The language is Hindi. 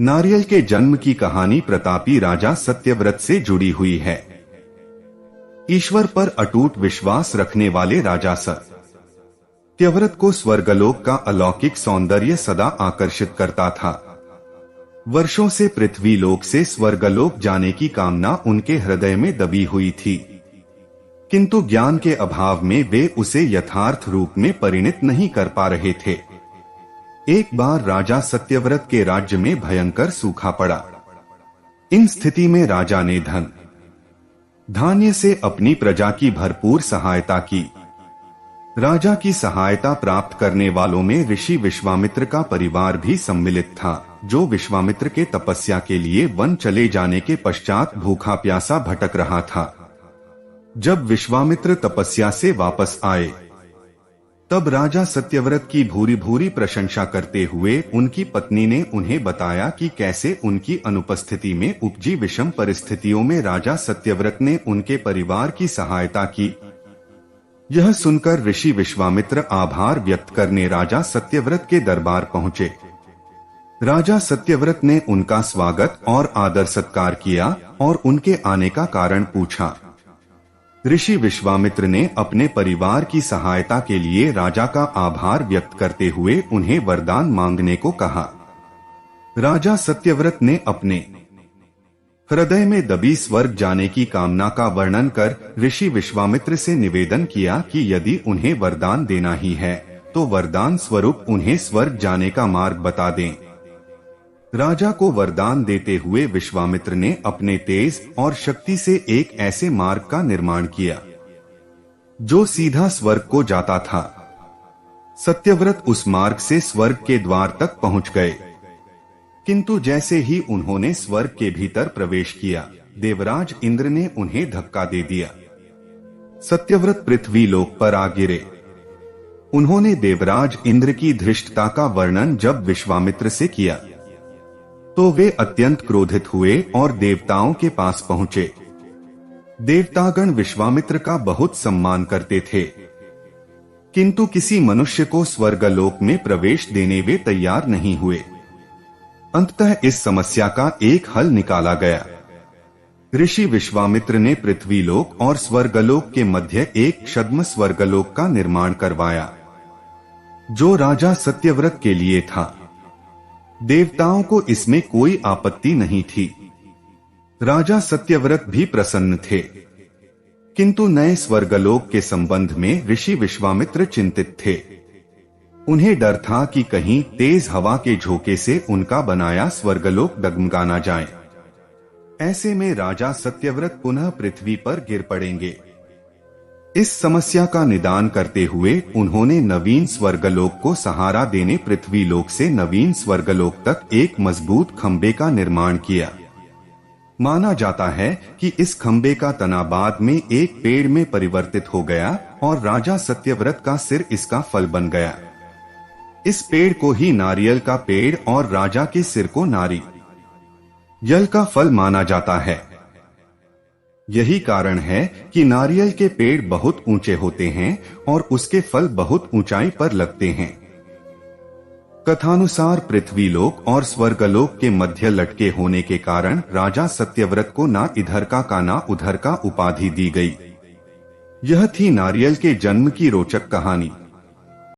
नारियल के जन्म की कहानी प्रतापी राजा सत्यव्रत से जुड़ी हुई है। ईश्वर पर अटूट विश्वास रखने वाले राजा सत्यव्रत को स्वर्गलोक का अलौकिक सौंदर्य सदा आकर्षित करता था। वर्षों से पृथ्वी लोक से स्वर्गलोक जाने की कामना उनके हृदय में दबी हुई थी, किंतु ज्ञान के अभाव में वे उसे यथार्थ रूप में परिणत नहीं कर पा रहे थे। एक बार राजा सत्यव्रत के राज्य में भयंकर सूखा पड़ा। इन स्थिति में राजा ने धन धान्य से अपनी प्रजा की भरपूर सहायता की। राजा की सहायता प्राप्त करने वालों में ऋषि विश्वामित्र का परिवार भी सम्मिलित था, जो विश्वामित्र के तपस्या के लिए वन चले जाने के पश्चात भूखा प्यासा भटक रहा था। जब विश्वामित्र तपस्या से वापस आए, तब राजा सत्यव्रत की भूरी भूरी प्रशंसा करते हुए उनकी पत्नी ने उन्हें बताया कि कैसे उनकी अनुपस्थिति में उपजी विषम परिस्थितियों में राजा सत्यव्रत ने उनके परिवार की सहायता की। यह सुनकर ऋषि विश्वामित्र आभार व्यक्त करने राजा सत्यव्रत के दरबार पहुंचे। राजा सत्यव्रत ने उनका स्वागत और आदर सत्कार किया और उनके आने का कारण पूछा। ऋषि विश्वामित्र ने अपने परिवार की सहायता के लिए राजा का आभार व्यक्त करते हुए उन्हें वरदान मांगने को कहा। राजा सत्यव्रत ने अपने हृदय में दबी स्वर्ग जाने की कामना का वर्णन कर ऋषि विश्वामित्र से निवेदन किया कि यदि उन्हें वरदान देना ही है तो वरदान स्वरूप उन्हें स्वर्ग जाने का मार्ग बता दें। राजा को वरदान देते हुए विश्वामित्र ने अपने तेज और शक्ति से एक ऐसे मार्ग का निर्माण किया जो सीधा स्वर्ग को जाता था। सत्यव्रत उस मार्ग से स्वर्ग के द्वार तक पहुंच गए, किंतु जैसे ही उन्होंने स्वर्ग के भीतर प्रवेश किया, देवराज इंद्र ने उन्हें धक्का दे दिया। सत्यव्रत पृथ्वी लोक पर आ गिरे। उन्होंने देवराज इंद्र की धृष्टता का वर्णन जब विश्वामित्र से किया तो वे अत्यंत क्रोधित हुए और देवताओं के पास पहुंचे। देवतागण विश्वामित्र का बहुत सम्मान करते थे, किंतु किसी मनुष्य को स्वर्गलोक में प्रवेश देने वे तैयार नहीं हुए। अंततः इस समस्या का एक हल निकाला गया। ऋषि विश्वामित्र ने पृथ्वीलोक और स्वर्गलोक के मध्य एक छद्म स्वर्गलोक का निर्माण करवाया, जो राजा सत्यव्रत के लिए था। देवताओं को इसमें कोई आपत्ति नहीं थी। राजा सत्यव्रत भी प्रसन्न थे, किंतु नए स्वर्गलोक के संबंध में ऋषि विश्वामित्र चिंतित थे। उन्हें डर था कि कहीं तेज हवा के झोंके से उनका बनाया स्वर्गलोक डगमगा न जाए। ऐसे में राजा सत्यव्रत पुनः पृथ्वी पर गिर पड़ेंगे। इस समस्या का निदान करते हुए उन्होंने नवीन स्वर्गलोक को सहारा देने पृथ्वीलोक से नवीन स्वर्गलोक तक एक मजबूत खंबे का निर्माण किया। माना जाता है कि इस खंबे का तना बाद में एक पेड़ में परिवर्तित हो गया और राजा सत्यव्रत का सिर इसका फल बन गया। इस पेड़ को ही नारियल का पेड़ और राजा के सिर को नारियल का फल माना जाता है। यही कारण है कि नारियल के पेड़ बहुत ऊंचे होते हैं और उसके फल बहुत ऊंचाई पर लगते हैं। कथानुसार पृथ्वीलोक और स्वर्गलोक के मध्य लटके होने के कारण राजा सत्यव्रत को ना इधर का ना उधर का उपाधि दी गई। यह थी नारियल के जन्म की रोचक कहानी।